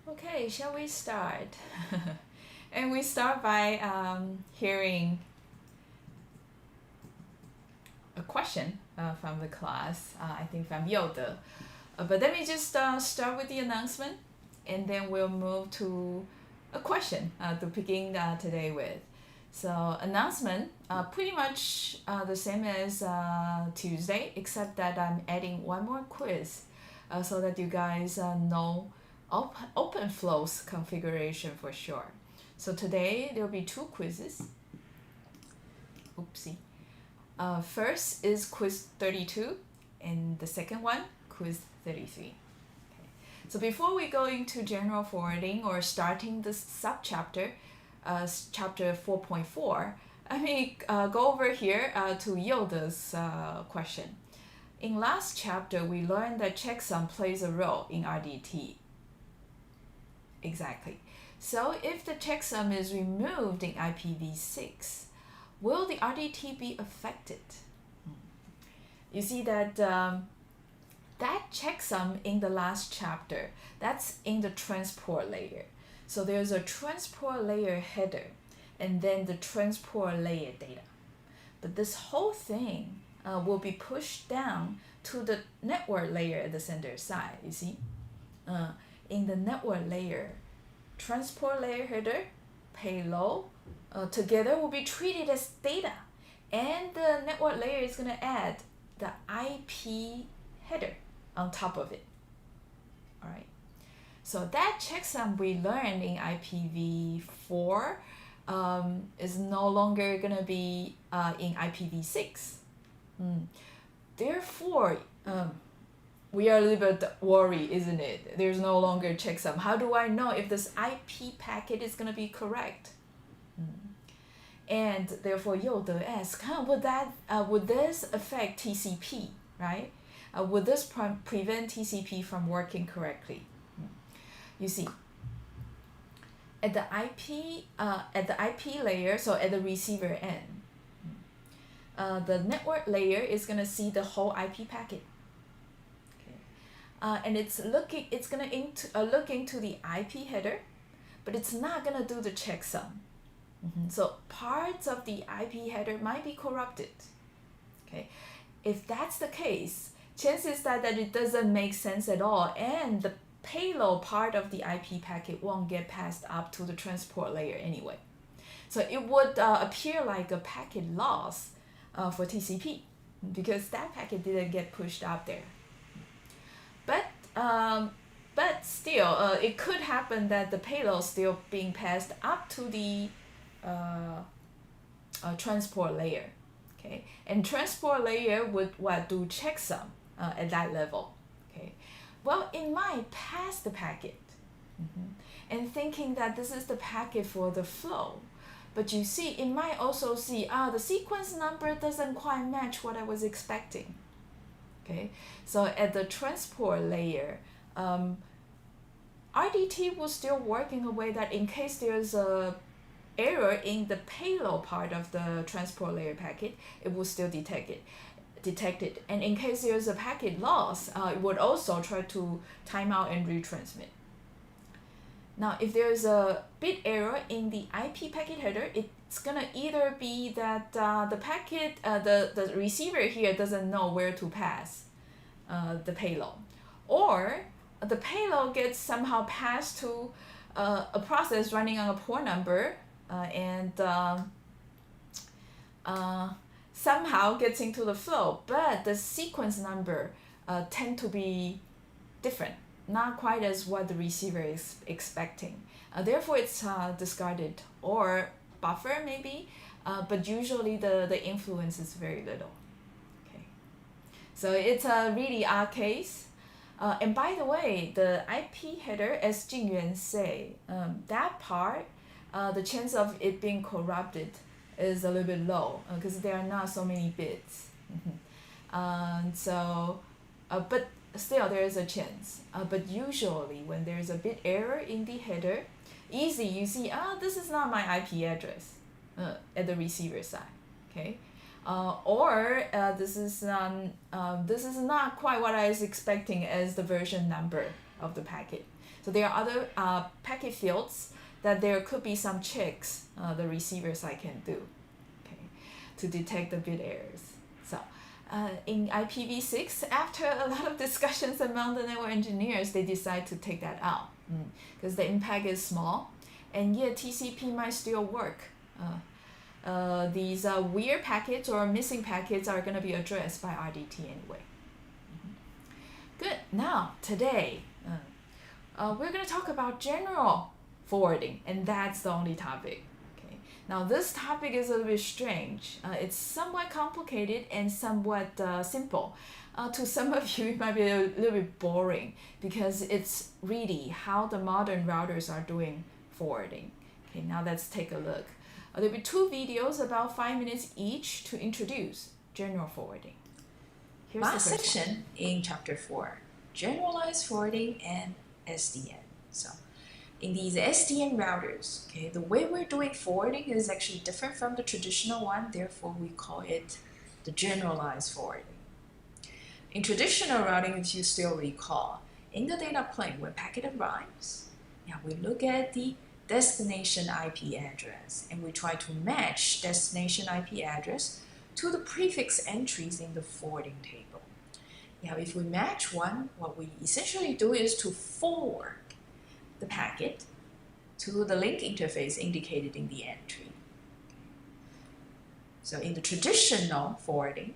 Okay, shall we start? And we start by hearing a question from the class, I think from Yoda. But let me just start with the announcement, and then we'll move to a question to begin today with. So announcement, pretty much the same as Tuesday, except that I'm adding one more quiz so that you guys know OpenFlow's configuration for sure. So today there will be two quizzes. Oopsie. First is quiz 32, and the second one, quiz 33. Okay. So before we go into general forwarding or starting this subchapter, chapter 4.4, I may go over here to Yoda's question. In last chapter, we learned that checksum plays a role in RDT. Exactly. So if the checksum is removed in IPv6, will the RDT be affected? You see that that checksum in the last chapter, that's in the transport layer. So there's a transport layer header and then the transport layer data. But this whole thing will be pushed down to the network layer at the sender side, you see? In the network layer, transport layer header, payload, together will be treated as data. And the network layer is going to add the IP header on top of it. All right. So that checksum we learned in IPv4 is no longer going to be in IPv6. Therefore, we are a little bit worried, isn't it? There's no longer checksum. How do I know if this IP packet is going to be correct? And therefore, Yoda asks, would this affect TCP, right? Would this prevent TCP from working correctly? You see, at the IP layer, so at the receiver end, the network layer is going to see the whole IP packet. And it's gonna look into the IP header, but it's not gonna do the checksum. So parts of the IP header might be corrupted. Okay, if that's the case, chances that it doesn't make sense at all, and the payload part of the IP packet won't get passed up to the transport layer anyway. So it would appear like a packet loss for TCP because that packet didn't get pushed out there. But still, it could happen that the payload still being passed up to the transport layer, okay? And transport layer would do checksum at that level, okay? Well, it might pass the packet, and thinking that this is the packet for the flow. But you see, it might also see, the sequence number doesn't quite match what I was expecting. Okay, so at the transport layer, RDT will still work in a way that in case there's a error in the payload part of the transport layer packet, it will still detect it. And in case there's a packet loss, it would also try to time out and retransmit. Now, if there's a bit error in the IP packet header, it's gonna either be that the packet, the receiver here doesn't know where to pass the payload, or the payload gets somehow passed to a process running on a port number and somehow gets into the flow, but the sequence number tend to be different. Not quite as what the receiver is expecting. Therefore, it's discarded or buffer maybe, but usually the influence is very little. Okay, so it's a really odd case. And by the way, the IP header, as Jingyuan say, that part, the chance of it being corrupted is a little bit low because there are not so many bits. But still there is a chance, but usually when there's a bit error in the header, easy, you see, this is not my IP address at the receiver side, okay? This is not quite what I was expecting as the version number of the packet. So there are other packet fields that there could be some checks the receiver side can do, okay, to detect the bit errors. So in IPv6, after a lot of discussions among the network engineers, they decide to take that out because the impact is small, and yet TCP might still work. These weird packets or missing packets are going to be addressed by RDT anyway. Good. Now, today, we're going to talk about general forwarding, and that's the only topic. Okay. Now, this topic is a little bit strange. It's somewhat complicated and somewhat simple. To some of you, it might be a little bit boring because it's really how the modern routers are doing forwarding. Okay, now let's take a look. There'll be 2 videos about 5 minutes each to introduce general forwarding. Here's Last section in chapter 4, generalized forwarding and SDN. So in these SDN routers, okay, the way we're doing forwarding is actually different from the traditional one, therefore we call it the generalized forwarding. In traditional routing, if you still recall, in the data plane, when packet arrives, we look at the destination IP address, and we try to match destination IP address to the prefix entries in the forwarding table. If we match one, what we essentially do is to forward the packet to the link interface indicated in the entry. So in the traditional forwarding,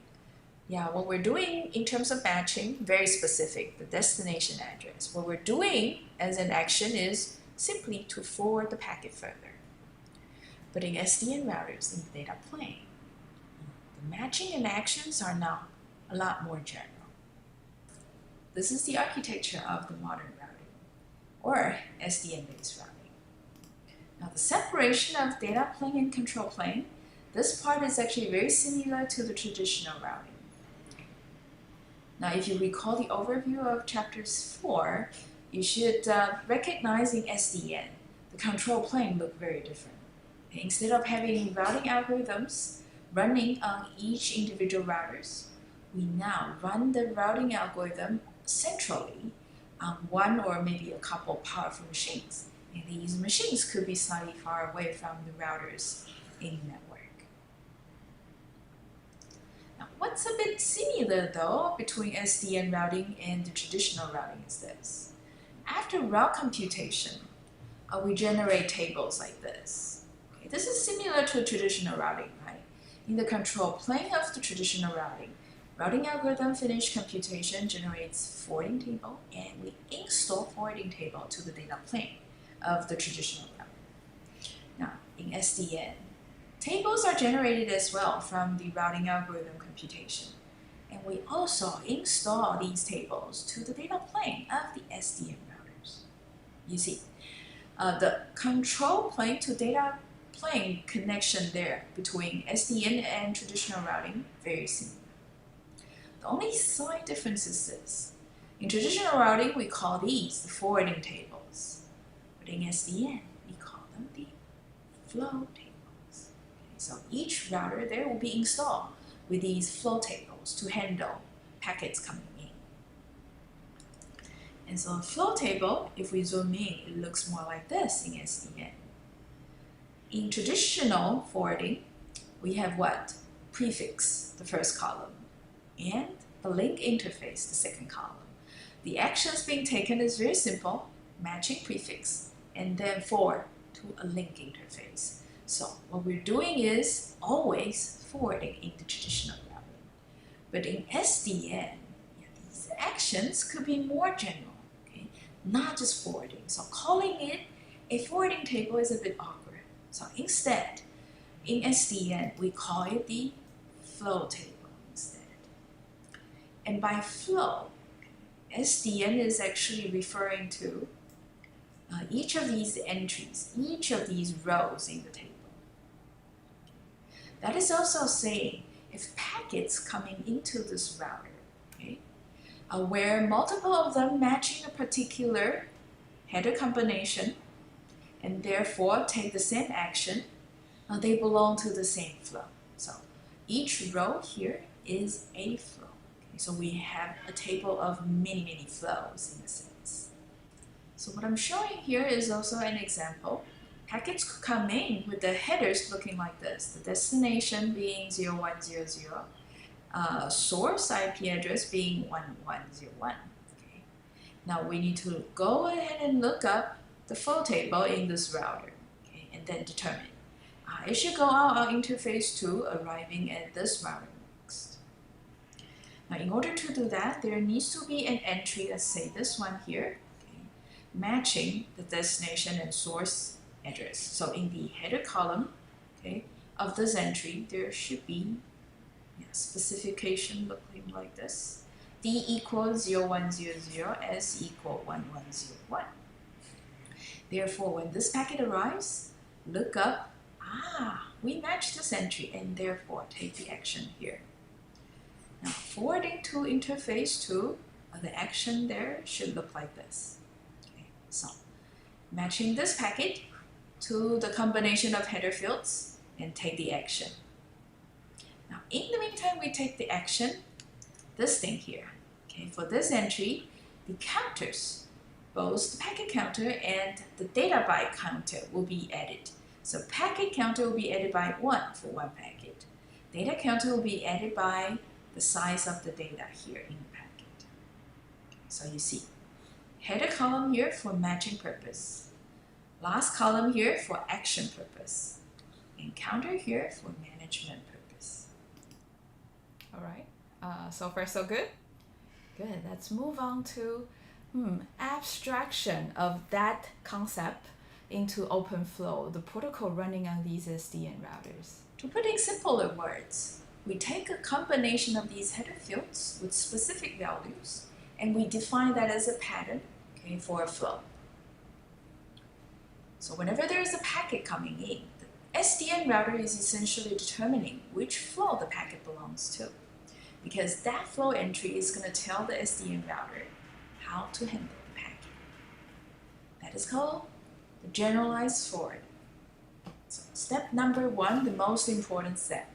what we're doing in terms of matching, very specific, the destination address. What we're doing as an action is simply to forward the packet further. But in SDN routers in the data plane, the matching and actions are now a lot more general. This is the architecture of the modern routing, or SDN-based routing. Now the separation of data plane and control plane, this part is actually very similar to the traditional routing. Now if you recall the overview of chapters 4, you should recognize in SDN, the control plane look very different. Instead of having routing algorithms running on each individual routers, we now run the routing algorithm centrally on one or maybe a couple powerful machines. And these machines could be slightly far away from the routers in the network. Now, what's a bit similar though between SDN routing and the traditional routing is this. After route computation, we generate tables like this. Okay, this is similar to traditional routing, right? In the control plane of the traditional routing algorithm finish computation generates forwarding table, and we install forwarding table to the data plane of the traditional routing. Now, in SDN, tables are generated as well from the routing algorithm computation. And we also install these tables to the data plane of the SDN routers. You see, the control plane to data plane connection there between SDN and traditional routing, very similar. The only slight difference is this. In traditional routing, we call these the forwarding tables. But in SDN, we call them the flow tables. Okay, so each router there will be installed with these flow tables to handle packets coming in. And so a flow table, if we zoom in, it looks more like this in SDN. In traditional forwarding, we have what? Prefix, the first column, and the link interface, the second column. The actions being taken is very simple, matching prefix, and then forward to a link interface. So what we're doing is always forwarding in the traditional routing. But in SDN, these actions could be more general, okay? Not just forwarding. So calling it a forwarding table is a bit awkward. So instead, in SDN, we call it the flow table instead. And by flow, SDN is actually referring to each of these entries, each of these rows in the table. That is also saying if packets coming into this router, okay, where multiple of them matching a particular header combination and therefore take the same action, they belong to the same flow. So each row here is a flow. Okay, so we have a table of many flows in a sense. So what I'm showing here is also an example. Packets could come in with the headers looking like this, the destination being 0100, source IP address being 1101. Okay. Now we need to go ahead and look up the flow table in this router, okay, and then determine it should go out on interface 2, arriving at this router next. Now in order to do that, there needs to be an entry, let's say this one here, okay, matching the destination and source address. So in the header column, okay, of this entry, there should be specification looking like this. D equals 0100, S equal 1101. Therefore, when this packet arrives, look up, we match this entry, and therefore take the action here. Now, forwarding to interface 2, the action there should look like this. Okay, so matching this packet to the combination of header fields and take the action. Now, in the meantime, we take the action, this thing here. Okay, for this entry, the counters, both the packet counter and the data byte counter will be added. So packet counter will be added by 1 for one packet. Data counter will be added by the size of the data here in the packet. Okay, so you see, header column here for matching purpose. Last column here for action purpose. And counter here for management purpose. All right, so far so good? Good, let's move on to abstraction of that concept into OpenFlow, the protocol running on these SDN routers. To put in simpler words, we take a combination of these header fields with specific values, and we define that as a pattern, okay, for a flow. So whenever there is a packet coming in, the SDN router is essentially determining which flow the packet belongs to, because that flow entry is going to tell the SDN router how to handle the packet. That is called the generalized forwarding. So step number 1, the most important step.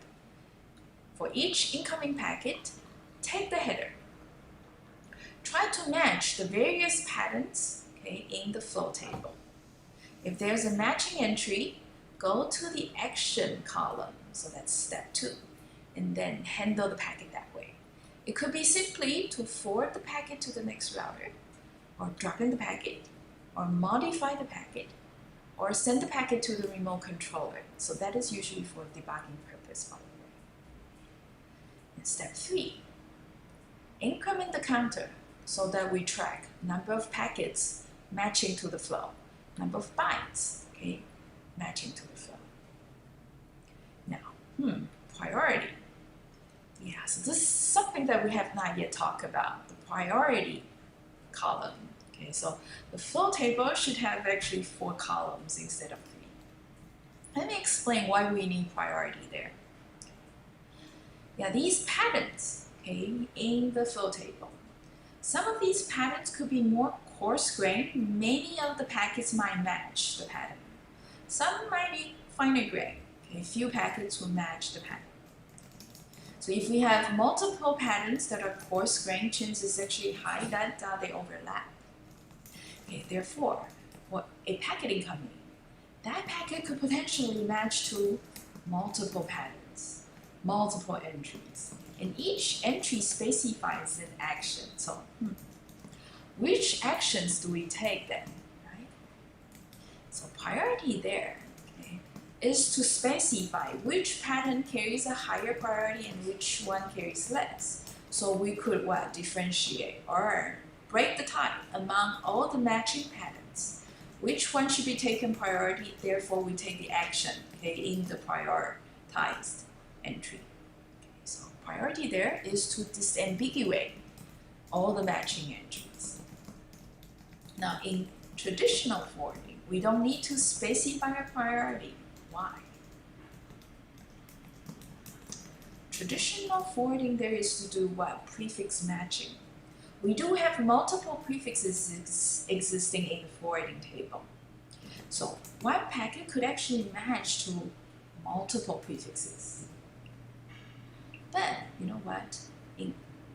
For each incoming packet, take the header. Try to match the various patterns, okay, in the flow table. If there's a matching entry, go to the action column, so that's step 2, and then handle the packet that way. It could be simply to forward the packet to the next router, or drop in the packet, or modify the packet, or send the packet to the remote controller. So that is usually for debugging purpose, by the way. And step 3, increment the counter so that we track number of packets matching to the flow, number of bytes, okay, matching to the flow. Now, priority. Yeah, so this is something that we have not yet talked about, the priority column. Okay, so the flow table should have actually 4 columns instead of 3. Let me explain why we need priority there. Yeah, these patterns, okay, in the flow table. Some of these patterns could be more coarse-grained. Many of the packets might match the pattern. Some might be finer-grained. Okay, few packets will match the pattern. So if we have multiple patterns that are coarse-grained, chances is actually high that they overlap. Okay, therefore, what a packet incoming, that packet could potentially match to multiple patterns, multiple entries, and each entry specifies an action. So, which actions do we take then, right? So priority there, okay, is to specify which pattern carries a higher priority and which one carries less. So we could differentiate or break the tie among all the matching patterns. Which one should be taken priority, therefore we take the action, okay, in the prioritized entry. Okay, so priority there is to disambiguate all the matching entries. Now in traditional forwarding, we don't need to specify a priority. Why? Traditional forwarding there is to do what? Prefix matching. We do have multiple prefixes existing in the forwarding table. So one packet could actually match to multiple prefixes. Then, you know what? In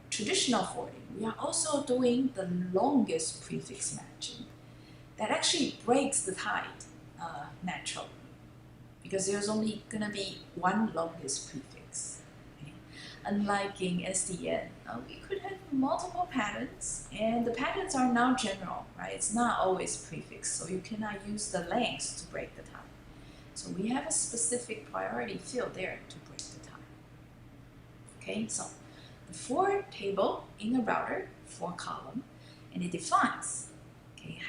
traditional forwarding, we are also doing the longest prefix matching. That actually breaks the tide naturally, because there's only going to be one longest prefix. Okay? Unlike in SDN, we could have multiple patterns, and the patterns are now general, right? It's not always prefix, so you cannot use the lengths to break the tide. So we have a specific priority field there to break the tide. Okay, so the for table in a router, for column, and it defines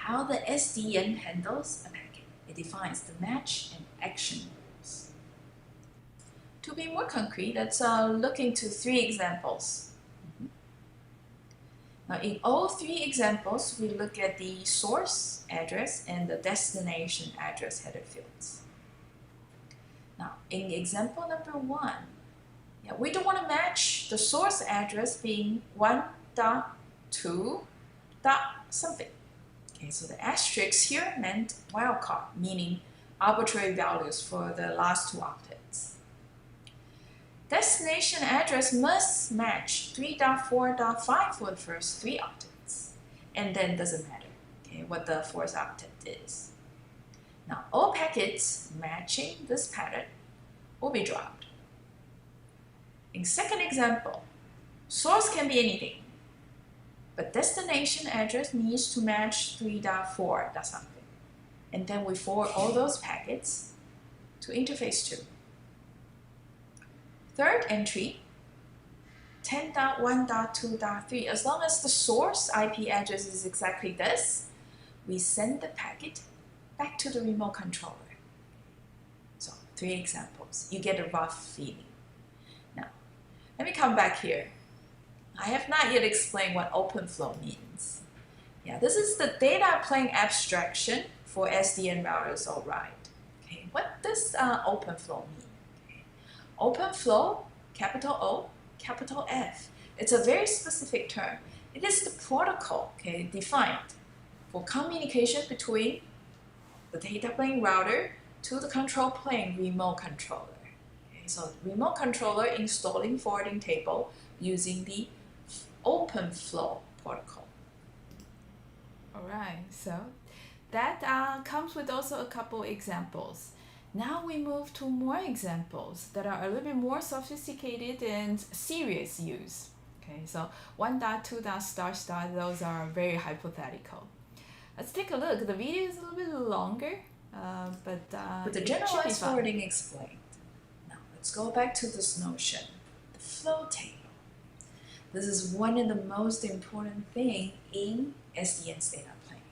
how the SDN handles a packet. It defines the match and action rules. To be more concrete, let's look into 3 examples. Now, in all 3 examples, we look at the source address and the destination address header fields. Now, in example number 1, we don't want to match the source address being 1.2. something. Okay, so the asterisk here meant wildcard, meaning arbitrary values for the last 2 octets. Destination address must match 3.4.5 for the first 3 octets, and then doesn't matter what the 4th octet is. Now, all packets matching this pattern will be dropped. In second example, source can be anything, but destination address needs to match 3.4 something. And then we forward all those packets to interface 2. Third entry, 10.1.2.3. As long as the source IP address is exactly this, we send the packet back to the remote controller. So 3 examples. You get a rough feeling. Now, let me come back here. I have not yet explained what OpenFlow means. This is the data plane abstraction for SDN routers, all right. Okay, what does OpenFlow mean? OpenFlow, capital O, capital F. It's a very specific term. It is the protocol, defined for communication between the data plane router to the control plane remote controller. So remote controller installing forwarding table using the OpenFlow protocol. Alright, so that comes with also a couple examples. Now we move to more examples that are a little bit more sophisticated and serious use. Okay, so 1.2. Those are very hypothetical. Let's take a look. The video is a little bit longer, but the generalized forwarding explained. Now let's go back to this notion, the flow table. This is one of the most important things in SDN's data plane.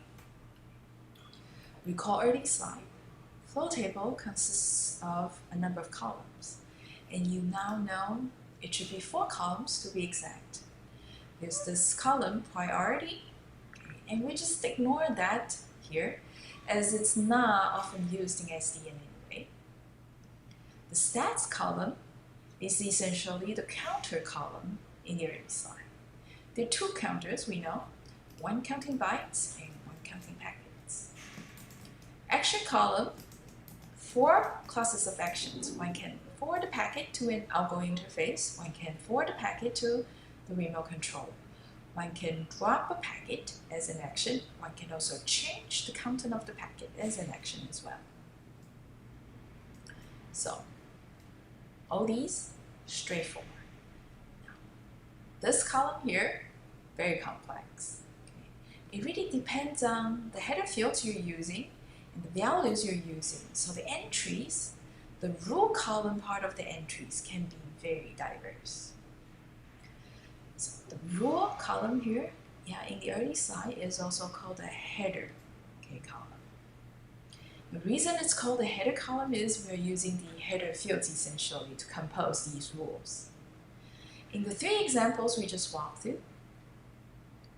Recall early slide. Flow table consists of a number of columns, and you now know it should be 4 columns to be exact. There's this column priority, and we just ignore that here as it's not often used in SDN anyway. The stats column is essentially the counter column in the early slide. There are 2 counters, we know, 1 counting bytes and 1 counting packets. Action column, 4 classes of actions. 1 can forward the packet to an outgoing interface, 1 can forward the packet to the remote controller. 1 can drop a packet as an action, 1 can also change the content of the packet as an action as well. So, all these, straightforward. This column here, very complex. It really depends on the header fields you're using and the values you're using. So the entries, the rule column part of the entries can be very diverse. So the rule column here, in the early slide is also called a header column. The reason it's called a header column is we're using the header fields essentially to compose these rules. In the 3 examples we just walked through,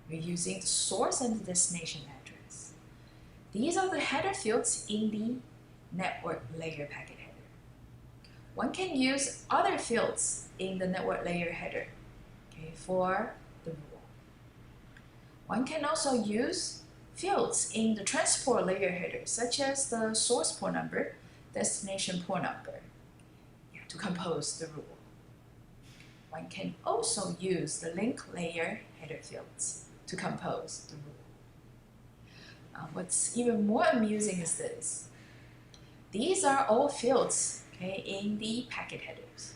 we're using the source and the destination address. These are the header fields in the network layer packet header. 1 can use other fields in the network layer header for the rule. 1 can also use fields in the transport layer header, such as the source port number, destination port number, to compose the rule. one can also use the link layer header fields to compose the rule. What's even more amusing is this. These are all fields, okay, in the packet headers.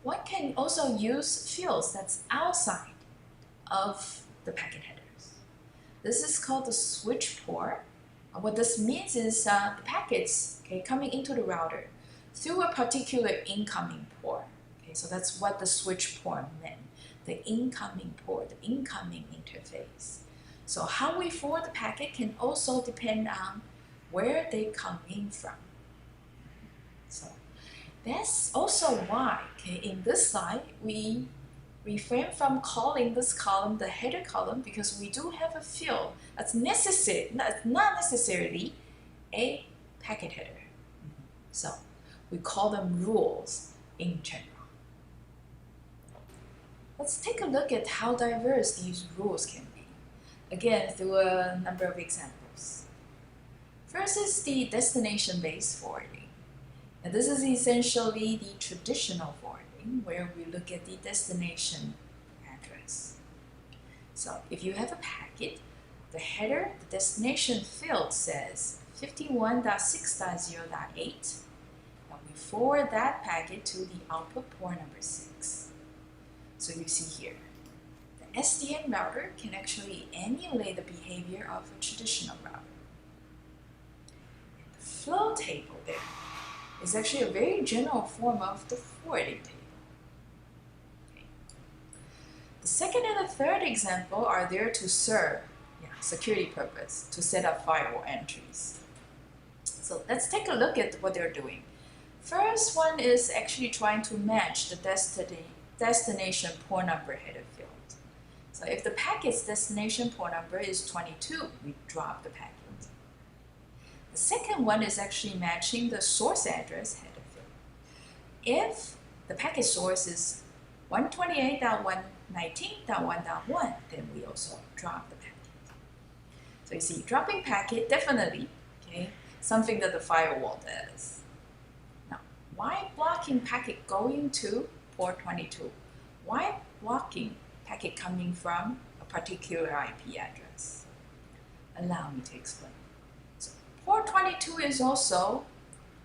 One can also use fields that's outside of the packet headers. This is called the switch port. What this means is the packets, okay, coming into the router through a particular incoming port. Okay, so that's what the switch port meant, the incoming port, the incoming interface. So how we forward the packet can also depend on where they come in from. So that's also why, okay, in this slide, we refrain from calling this column the header column, because we do have a field that's necessary, not necessarily a packet header. So we call them rules in general. Let's take a look at how diverse these rules can be, again through a number of examples. First is the destination-based forwarding. And this is essentially the traditional forwarding, where we look at the destination address. So if you have a packet, the header, the destination field says 51.6.0.8, and we forward that packet to the output port number 6. So you see here, the SDN router can actually emulate the behavior of a traditional router. And the flow table there is actually a very general form of the forwarding table. Okay. The second and the third example are there to serve security purpose, to set up firewall entries. So let's take a look at what they're doing. First one is actually trying to match the destination port number header field. So if the packet's destination port number is 22, we drop the packet. The second one is actually matching the source address header field. If the packet source is 128.119.1.1, then we also drop the packet. So you see, dropping packet definitely, okay, something that the firewall does. Now, why blocking packet going to port 22? Why blocking packet coming from a particular IP address? Allow me to explain. Port 22 is also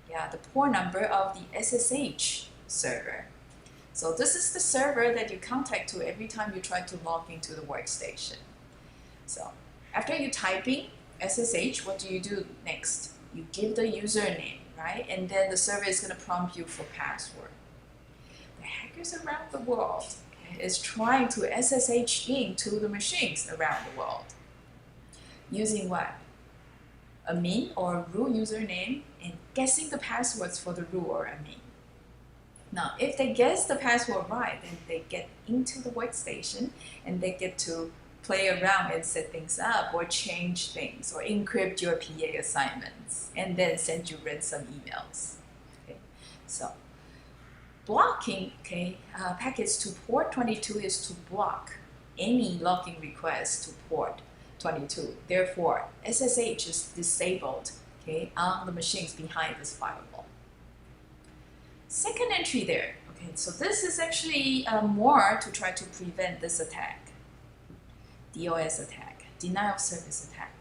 the port number of the SSH server. So this is the server that you contact to every time you try to log into the workstation. So after you type in SSH, what do you do next? You give the username, right? And then the server is going to prompt you for password. The hackers around the world is trying to SSH into the machines around the world. Using what? A min or root username, and guessing the passwords for the root or admin. Now, if they guess the password right, then they get into the workstation and they get to play around and set things up or change things or encrypt your PA assignments and then send you ransom emails. Okay? So blocking packets to port 22 is to block any logging request to port 22. Therefore, SSH is disabled on the machines behind this firewall. Second entry there. Okay, so this is actually more to try to prevent this attack. DOS attack, denial of service attack.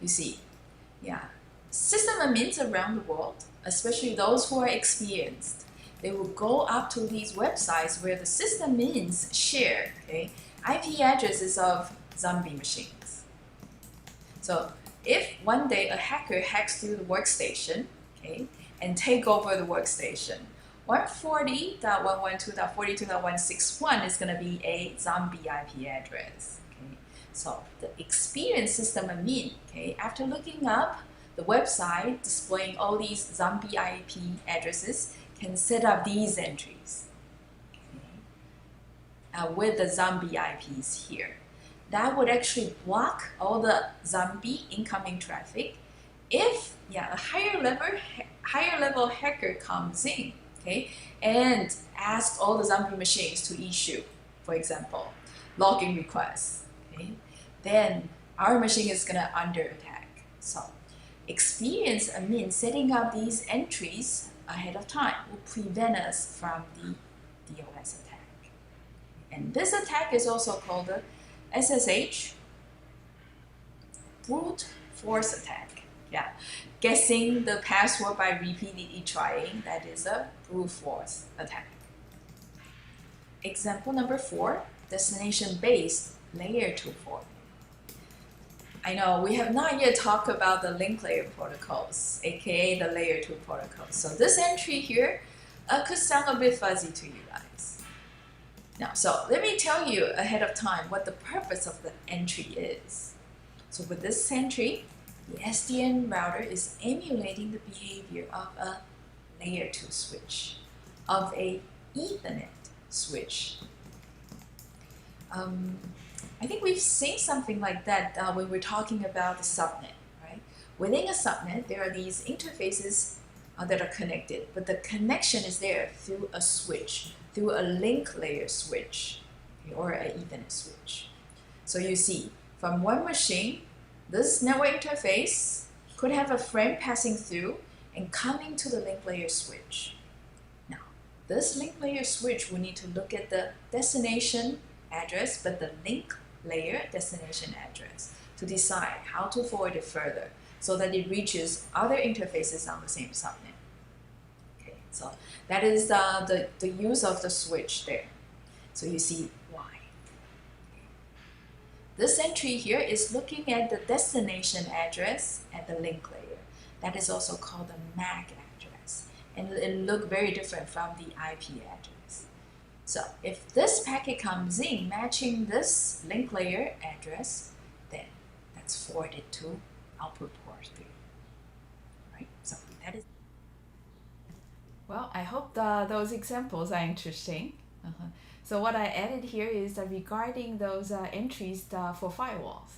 You see, system admins around the world, especially those who are experienced, they will go up to these websites where the system admins share IP addresses of zombie machines. So if one day a hacker hacks through the workstation and take over the workstation, 140.112.42.161 is going to be a zombie IP address. Okay? So the experienced system admin, after looking up the website displaying all these zombie IP addresses, can set up these entries with the zombie IPs here. That would actually block all the zombie incoming traffic if a higher level hacker comes in, and asks all the zombie machines to issue, for example, login requests. Then our machine is gonna under attack. So, experience admin setting up these entries ahead of time will prevent us from the DOS attack. And this attack is also called the SSH, brute force attack. Yeah, guessing the password by repeatedly trying, that is a brute force attack. Example number 4, destination-based layer 2 fork. I know we have not yet talked about the link layer protocols, aka the layer 2 protocols. So this entry here could sound a bit fuzzy to you guys. Now, so let me tell you ahead of time what the purpose of the entry is. So with this entry, the SDN router is emulating the behavior of a layer 2 switch, of a Ethernet switch. I think we've seen something like that when we're talking about the subnet, right? Within a subnet, there are these interfaces that are connected, but the connection is there through a switch, through a link layer switch, okay, or an Ethernet switch. So you see, from one machine, this network interface could have a frame passing through and coming to the link layer switch. Now, this link layer switch will need to look at the destination address, but the link layer destination address to decide how to forward it further so that it reaches other interfaces on the same subnet. Okay, so that is the use of the switch there. So you see why. This entry here is looking at the destination address at the link layer. That is also called the MAC address, and it looks very different from the IP address. So if this packet comes in matching this link layer address, then that's forwarded to output port 3. Right? So that is. Well, I hope those examples are interesting. So what I added here is regarding those entries for firewalls.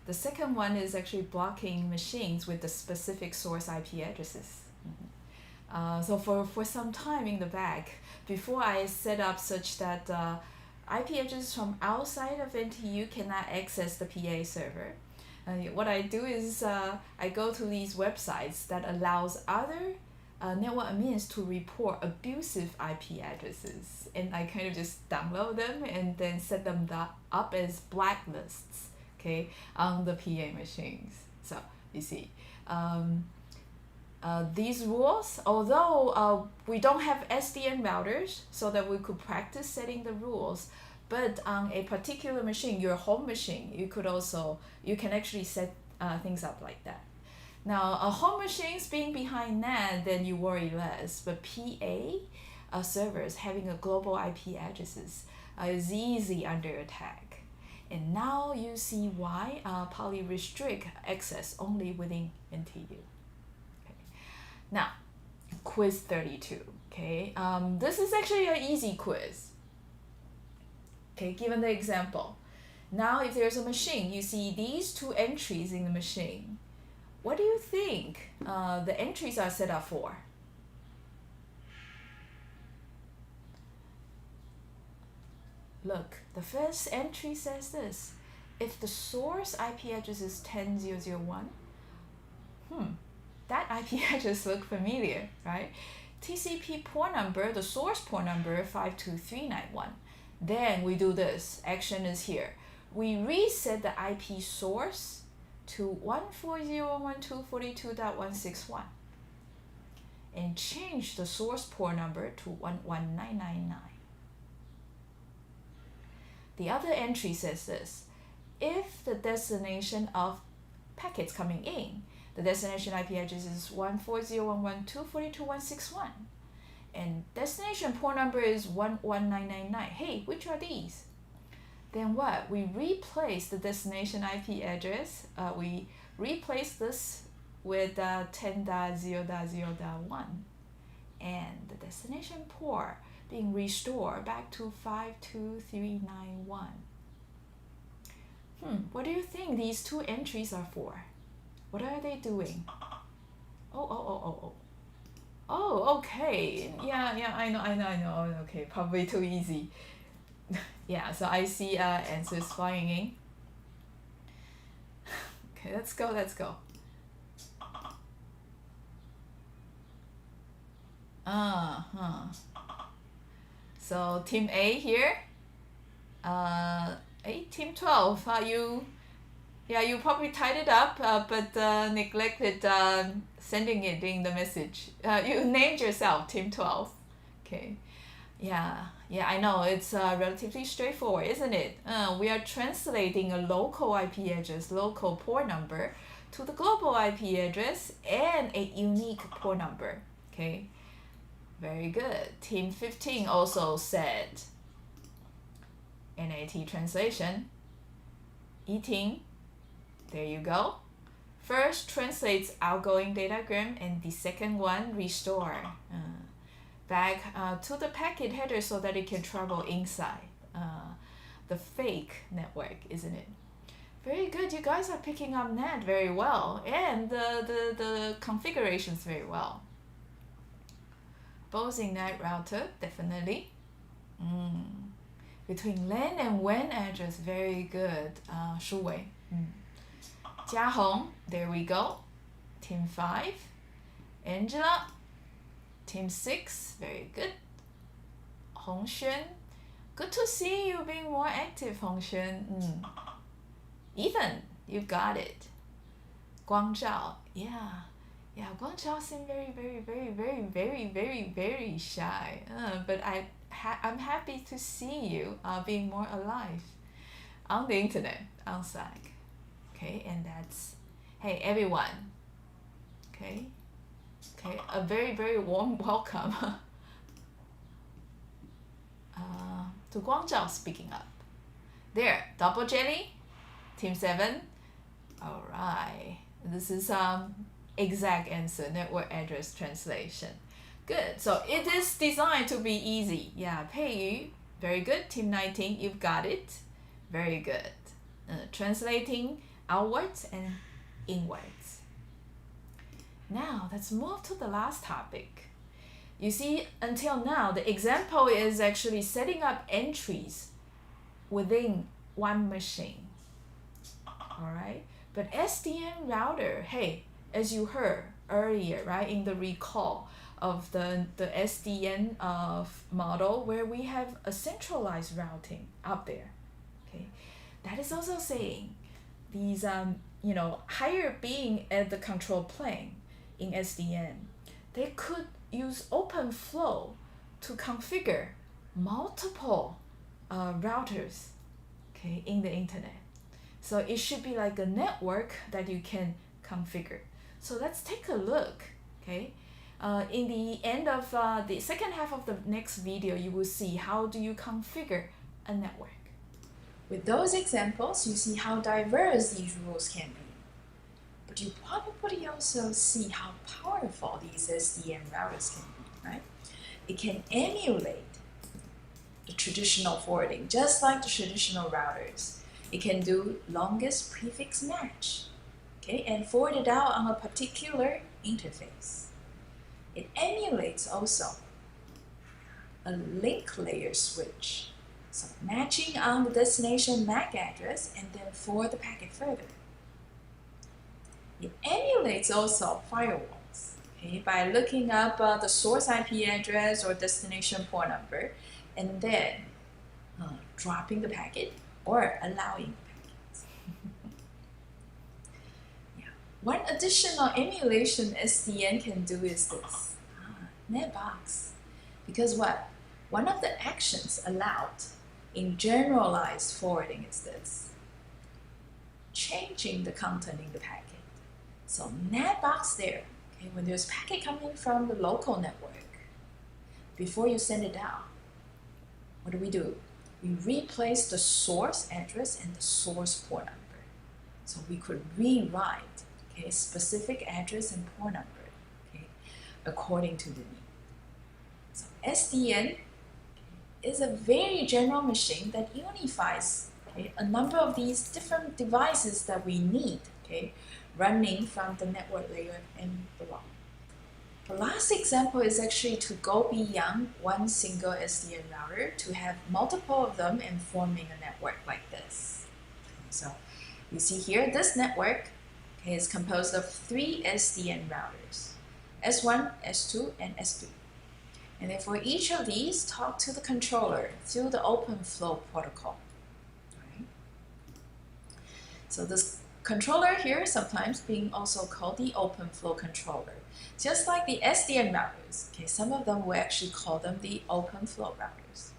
The second one is actually blocking machines with the specific source IP addresses. So for some time in the back, before I set up such that IP addresses from outside of NTU cannot access the PA server, what I do is I go to these websites that allows other network admins to report abusive IP addresses, and I kind of just download them and then set them up as blacklists, okay, on the PA machines. So you see, these rules, although we don't have SDN routers so that we could practice setting the rules, but on a particular machine, your home machine, you can actually set things up like that. Now, a home machines being behind NAT, then you worry less, but PA servers having a global IP addresses is easy under attack. And now you see why poly restrict access only within NTU. Okay. Now, quiz 32, okay? This is actually an easy quiz. Okay, given the example. Now, if there's a machine, you see these two entries in the machine. What do you think the entries are set up for? Look, the first entry says this. If the source IP address is 10.0.0.1, that IP address looks familiar, right? TCP port number, the source port number 52391. Then we do this, action is here. We reset the IP source to 140.1.242.161 and change the source port number to 11999. The other entry says this. If the destination of packets coming in, the destination IP address is 140.1.242.161 and destination port number is 11999. Hey, which are these? Then what? We replace the destination IP address. We replace this with 10.0.0.1 and the destination port being restored back to 52391. What do you think these two entries are for? What are they doing? Oh, okay. Yeah, I know. Okay, probably too easy. Yeah, so I see answers flying in. Okay, let's go. Uh-huh. So team A here. Team 12. You probably tied it up, but neglected sending it in the message. You named yourself Team 12. Okay. Yeah, I know. It's relatively straightforward, isn't it? We are translating a local IP address, local port number, to the global IP address and a unique port number. Okay, very good. Team 15 also said NAT translation. Eating, there you go. First translates outgoing datagram, and the second one restore back to the packet header so that it can travel inside the fake network, isn't it? Very good. You guys are picking up NAT very well, and the configurations very well. Both in NAT router, definitely. Between LAN and WAN address, very good. Shu Wei. Jia Hong, there we go. Team 5. Angela, Team 6, very good. Hong Xuan, good to see you being more active, Hong Xuan. Ethan, you got it. Guang Zhao, yeah, Guang Zhao seemed very shy. But I'm happy to see you being more alive on the internet, on Slack. Okay, and that's, hey everyone. Okay, a very warm welcome to Guang Zhao speaking up. There, double jelly, Team 7. All right, this is exact answer, network address translation. Good, so it is designed to be easy. Yeah, Pei Yu, very good. Team 19, you've got it. Very good. Translating outwards and inwards. Now, let's move to the last topic. You see, until now, the example is actually setting up entries within one machine. All right, but SDN router, hey, as you heard earlier, right, in the recall of the SDN model where we have a centralized routing up there. Okay, that is also saying these higher being at the control plane in SDN, they could use OpenFlow to configure multiple routers, okay, in the internet. So it should be like a network that you can configure. So let's take a look, okay? In the end of the second half of the next video, you will see how do you configure a network. With those examples, you see how diverse these rules can be. But you probably also see how powerful these SDN routers can be, right? It can emulate the traditional forwarding, just like the traditional routers. It can do longest prefix match, okay, and forward it out on a particular interface. It emulates also a link layer switch, so matching on the destination MAC address and then forward the packet further. It emulates also firewalls, okay, by looking up the source IP address or destination port number and then dropping the packet or allowing packets. Yeah. One additional emulation SDN can do is this, netbox. Because what? One of the actions allowed in generalized forwarding is this, changing the content in the packet. So netbox there, okay, when there's packet coming from the local network, before you send it out, what do? We replace the source address and the source port number. So we could rewrite, okay, specific address and port number, okay, according to the need. So SDN is a very general machine that unifies, okay, a number of these different devices that we need, okay, running from the network layer and below. The last example is actually to go beyond one single SDN router to have multiple of them and forming a network like this. So you see here, this network, okay, is composed of 3 SDN routers, S1, S2, and S3. And then for each of these, talk to the controller through the OpenFlow protocol. Right? So this controller here sometimes being also called the OpenFlow controller. Just like the SDN routers, okay, some of them will actually call them the OpenFlow routers.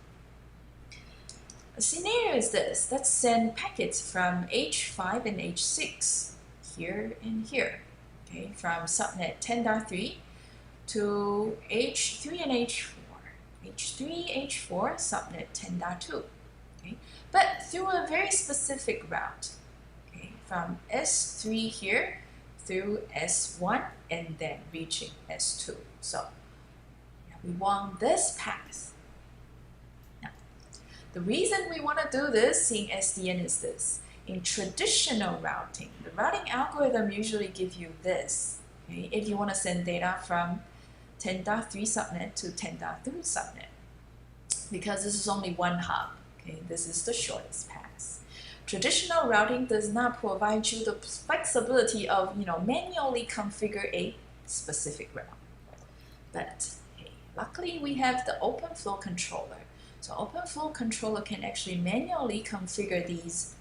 A scenario is this: let's send packets from H5 and H6 here and here, okay, from subnet 10.3 to H3 and H4, H3, H4, subnet 10.2, okay, but through a very specific route, okay, from S3 here through S1 and then reaching S2. So we want this path. Now, the reason we want to do this in SDN is this. In traditional routing, the routing algorithm usually gives you this. Okay? If you want to send data from 10.3 subnet to 10.3 subnet, because this is only one hub. Okay? This is the shortest path. Traditional routing does not provide you the flexibility of manually configure a specific route. But hey, luckily we have the OpenFlow controller. So OpenFlow controller can actually manually configure these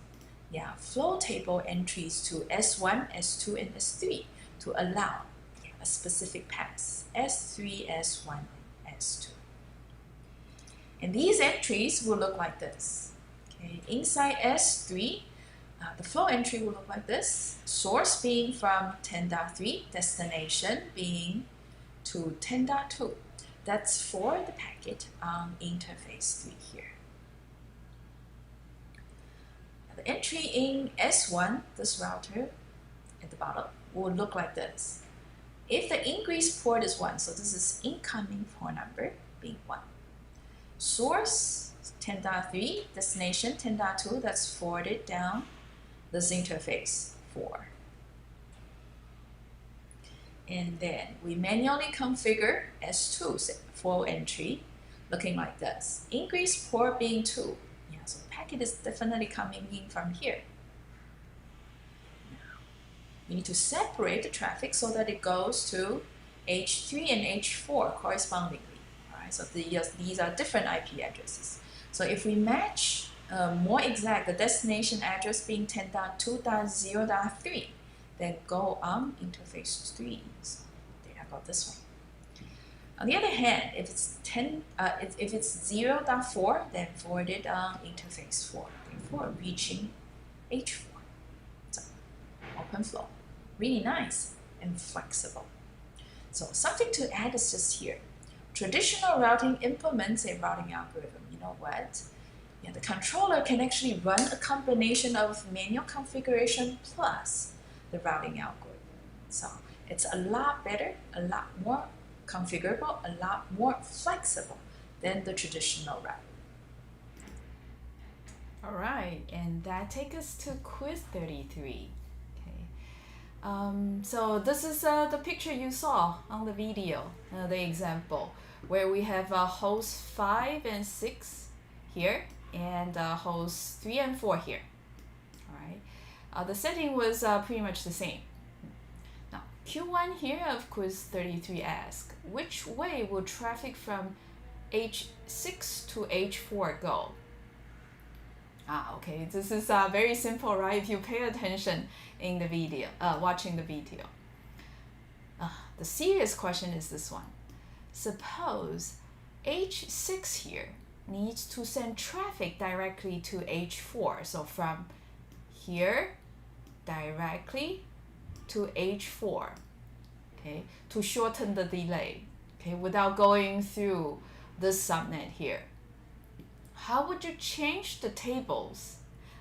flow table entries to S1, S2, and S3 to allow a specific path, S3, S1, and S2. And these entries will look like this. Okay, inside S3, the flow entry will look like this. Source being from 10.3, destination being to 10.2. That's for the packet on interface 3 here. The entry in S1, this router at the bottom, will look like this. If the ingress port is 1, so this is incoming port number being 1. Source 10.3, destination 10.2, that's forwarded down this interface 4. And then we manually configure S2 flow entry looking like this. Ingress port being 2. So the packet is definitely coming in from here. Now, we need to separate the traffic so that it goes to H3 and H4 correspondingly. All right, so these are different IP addresses. So if we match more exact, the destination address being 10.2.0.3, then go on interface 3. So data go this way. On the other hand, if it's 0.4, then forwarded on interface 4, therefore reaching H4. So OpenFlow, really nice and flexible. So something to add is just here. Traditional routing implements a routing algorithm. You know what? The controller can actually run a combination of manual configuration plus the routing algorithm. So it's a lot better, a lot more configurable, a lot more flexible than the traditional routing. All right, and that takes us to quiz 33. Okay. So this is the picture you saw on the video, the example, where we have host 5 and 6 here and host 3 and 4 here. All right. The setting was pretty much the same. Now, Q1 here of quiz 33 asks, which way will traffic from H6 to H4 go? Okay, this is very simple, right? If you pay attention in the video, watching the video. The serious question is this one. Suppose H6 here needs to send traffic directly to H4. So from here directly to H4, okay, to shorten the delay, okay, without going through this subnet here. How would you change the tables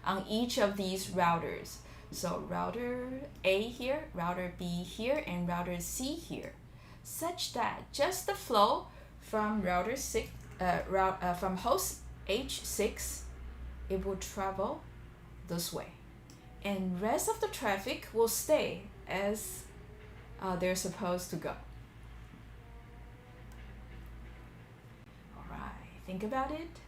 on each of these routers? So router A here, router B here, and router C here, such that just the flow from router 6, from host H6, it will travel this way, and rest of the traffic will stay as they're supposed to go. All right, think about it.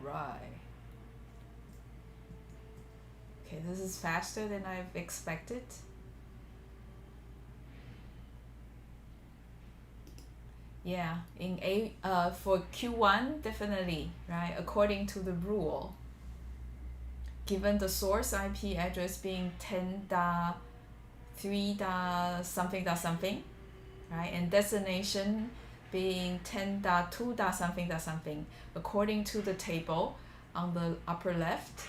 right. Okay, this is faster than I've expected. Yeah, in for Q1, definitely, right? According to the rule, given the source IP address being 10.3.something, right? And destination being 10.2.something, according to the table on the upper left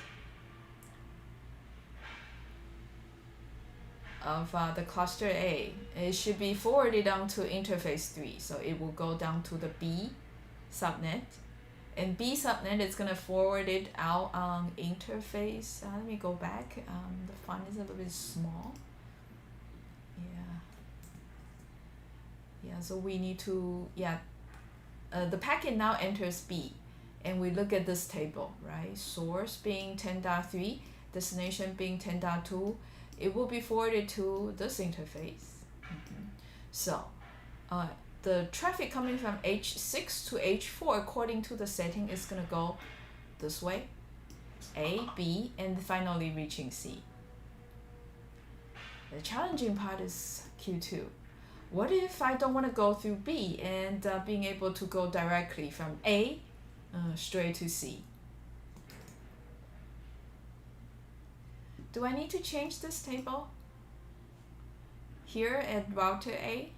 of the cluster A. It should be forwarded down to interface 3, so it will go down to the B subnet. And B subnet is going to forward it out on interface. Let me go back. The font is a little bit small. Yeah, so we need to, the packet now enters B. And we look at this table, right? Source being 10.3, destination being 10.2. It will be forwarded to this interface. So, the traffic coming from H6 to H4 according to the setting is going to go this way, A, B, and finally reaching C. The challenging part is Q2. What if I don't want to go through B and being able to go directly from A straight to C? Do I need to change this table here at router A?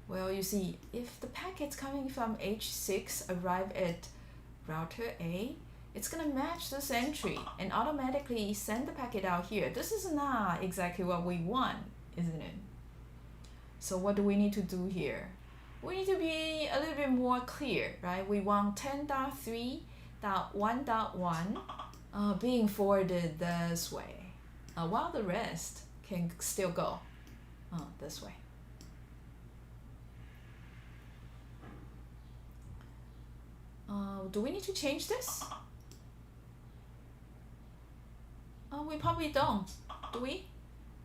Well, you see, if the packets coming from H6 arrive at router A, it's going to match this entry and automatically send the packet out here. This is not exactly what we want, isn't it? So what do we need to do here? We need to be a little bit more clear, right? We want 10.3.1.1 being forwarded this way, while the rest can still go this way. Do we need to change this? We probably don't, do we?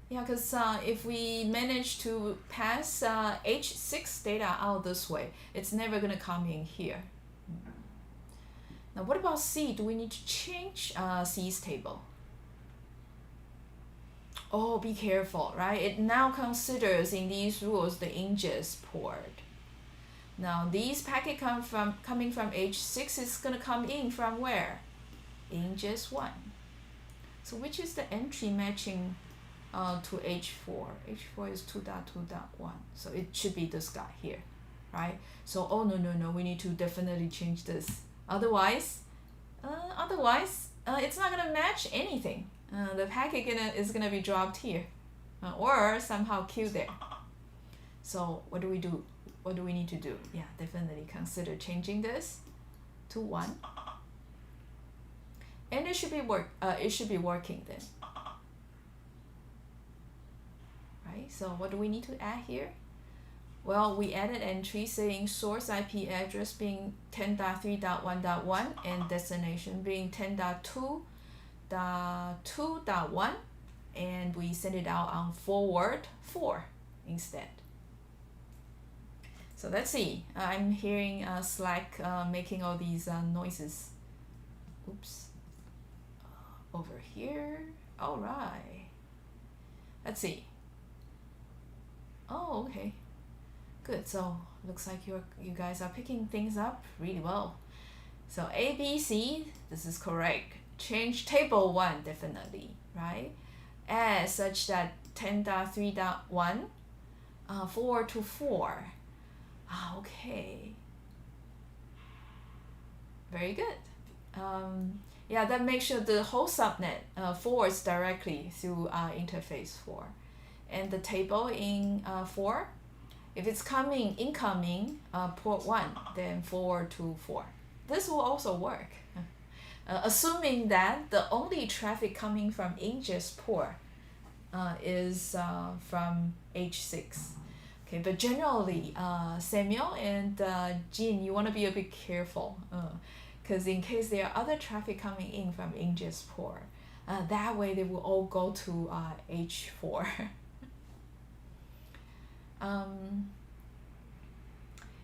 Yeah, because if we manage to pass H6 data out this way, it's never going to come in here. Now, what about C? Do we need to change C's table? Oh, be careful, right? It now considers in these rules the ingest port. Now, these packets coming from H6 is going to come in from where? Ingest 1. So which is the entry matching to H4? H4 is 2.2.1. So it should be this guy here, right? So, oh, no, we need to definitely change this. Otherwise, it's not going to match anything. The packet is going to be dropped here or somehow queued there. So what do we do? What do we need to do? Yeah, definitely consider changing this to 1. And it should be working then. Right? So what do we need to add here? Well, we added entry saying source IP address being 10.3.1.1 and destination being 10.2.2.1, and we send it out on forward 4 instead. So let's see. I'm hearing Slack making all these noises. Oops. Over here. All right. Let's see. Oh, okay. Good. So looks like you guys are picking things up really well. So A, B, C. This is correct. Change table 1 definitely, right? As such that 10.3.1 forward to 4. Okay. Very good. Yeah, that makes sure the whole subnet forwards directly through interface 4. And the table in 4, if it's incoming port 1, then forward to 4. This will also work. Assuming that the only traffic coming from ingest port is from H6. Okay, but generally, Samuel and Jean, you want to be a bit careful, because in case there are other traffic coming in from ingest port, that way they will all go to H4.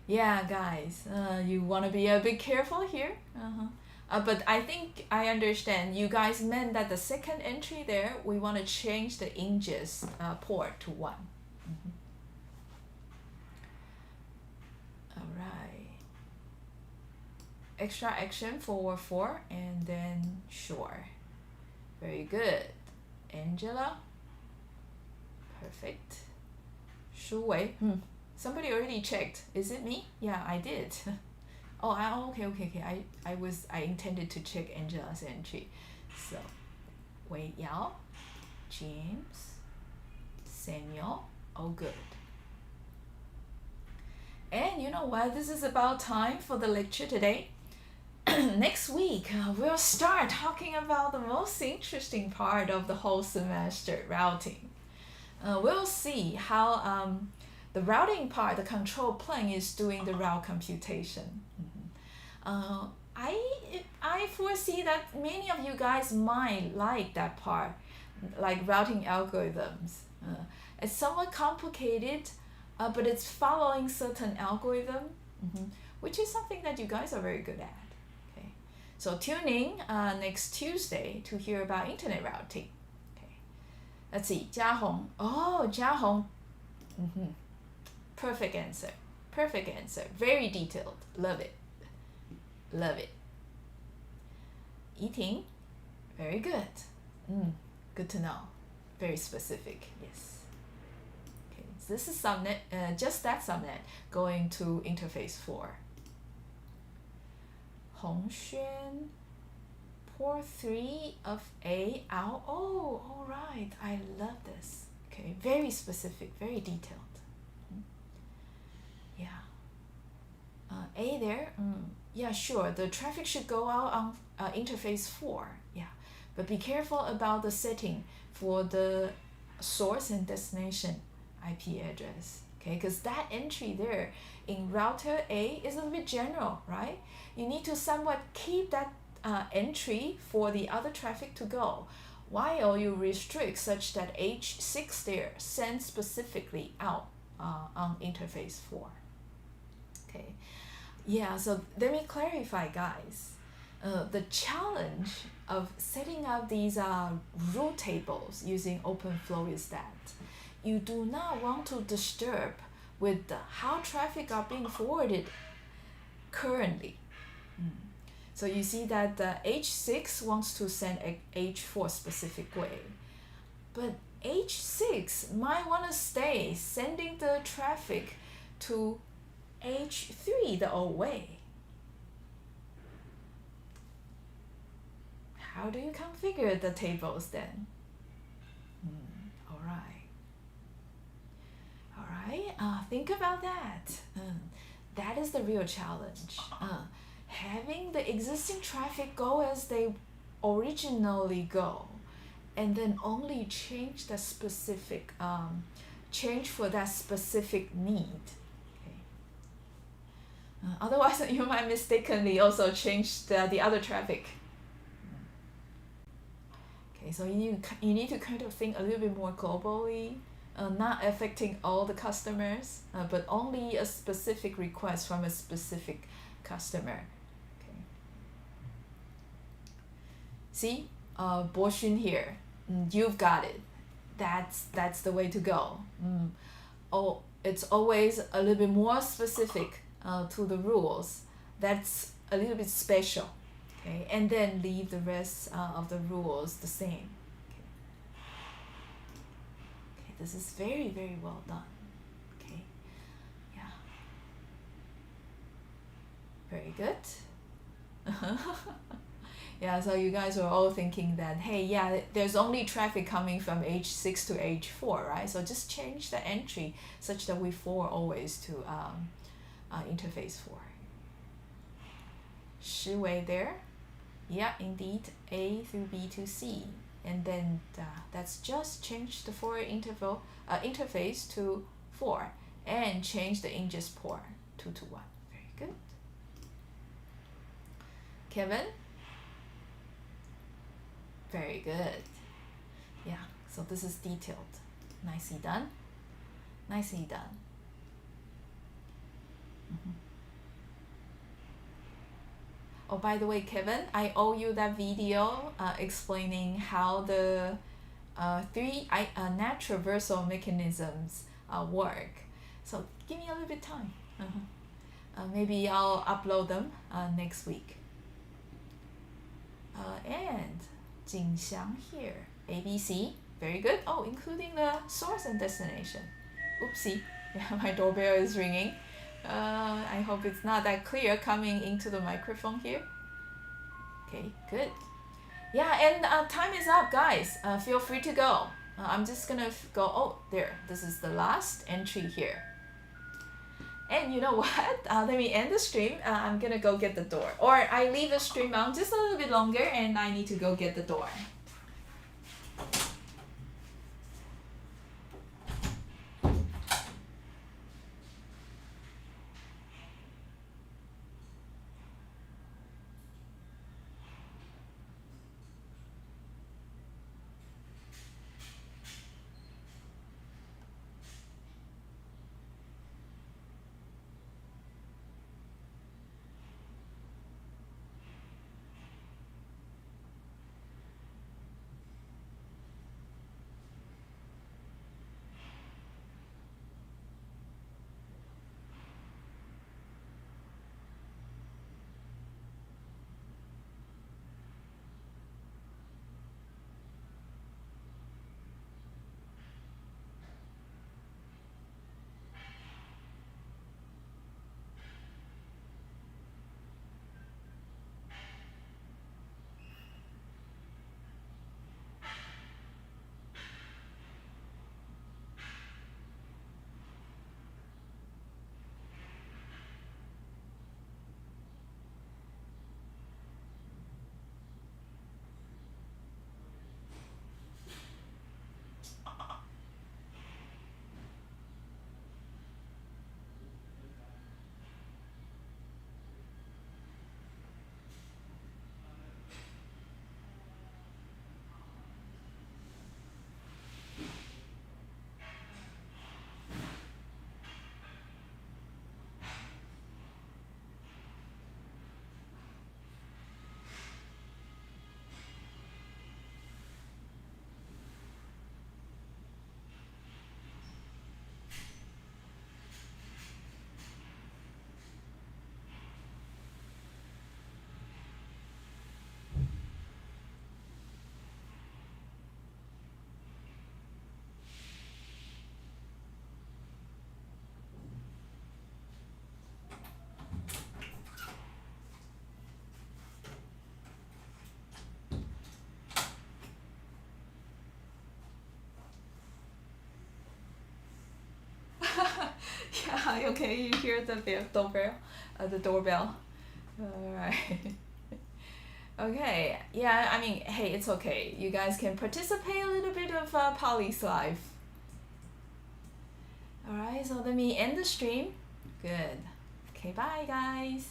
Yeah, guys, you want to be a bit careful here. But I think I understand. You guys meant that the second entry there, we want to change the inches port to 1. All right. Extra action forward 4 and then sure. Very good. Angela. Perfect. Shu Wei. Somebody already checked. Is it me? Yeah, I did. Okay. I intended to check Angela's entry. So, Wei Yao, James, Samuel, all good. And you know what? This is about time for the lecture today. Next week, we'll start talking about the most interesting part of the whole semester, routing. We'll see how the routing part, the control plane, is doing the route computation. I foresee that many of you guys might like that part, like routing algorithms. It's somewhat complicated, but it's following certain algorithm, which is something that you guys are very good at. Okay, so tune in next Tuesday to hear about internet routing. Okay, let's see, Jia Hong. Oh, Jia Hong. Perfect answer. Perfect answer. Very detailed. Love it. Love it. Eating. Very good. Good to know. Very specific. Yes. Okay. So this is subnet. Just that subnet going to interface 4. Hongxuan. Port 3 of A out. Oh, all right. I love this. Okay. Very specific. Very detailed. Yeah. A there. Yeah, sure. The traffic should go out on interface 4. Yeah, but be careful about the setting for the source and destination IP address. Okay, because that entry there in router A is a little bit general, right? You need to somewhat keep that entry for the other traffic to go, while you restrict such that H6 there sends specifically out on interface 4. Okay. Yeah, so let me clarify, guys. The challenge of setting up these route tables using OpenFlow is that you do not want to disturb with how traffic are being forwarded currently. So you see that H6 wants to send H4 specific way, but H6 might want to stay sending the traffic to H3 the old way. How do you configure the tables then? All right. Think about that. That is the real challenge. Having the existing traffic go as they originally go, and then only change the specific change for that specific need. Otherwise, you might mistakenly also change the other traffic. Okay, so you need to kind of think a little bit more globally, not affecting all the customers, but only a specific request from a specific customer. Okay. See, Boxun here, you've got it. That's the way to go. Oh, it's always a little bit more specific to the rules. That's a little bit special. Okay, and then leave the rest of the rules the same. Okay, this is very, very well done. Okay, yeah, very good. Yeah, so you guys are all thinking that, hey, yeah, there's only traffic coming from H6 to H4, right? So just change the entry such that we forward always to interface 4. Shi Wei there. Yeah, indeed, A through B to C. And then that's just change the forward interface to 4 and change the ingest port 2 to 1. Very good. Kevin? Very good. Yeah, so this is detailed. Nicely done. Nicely done. Mhm. Oh, by the way, Kevin, I owe you that video explaining how the three natural reversal mechanisms work. So give me a little bit time. Maybe I'll upload them next week. And Jingxiang here. ABC, very good. Oh, including the source and destination. Oopsie, yeah, my doorbell is ringing. I hope it's not that clear coming into the microphone here. Okay, good. Yeah, and time is up, guys. Feel free to go. I'm just gonna go. Oh, there. This is the last entry here. And you know what? Let me end the stream. I'm gonna go get the door. Or I leave the stream on just a little bit longer and I need to go get the door. Yeah, okay, you hear the doorbell? The doorbell. Alright. Okay, yeah, I mean, hey, it's okay. You guys can participate a little bit of Polly's life. Alright, so let me end the stream. Good. Okay, bye guys.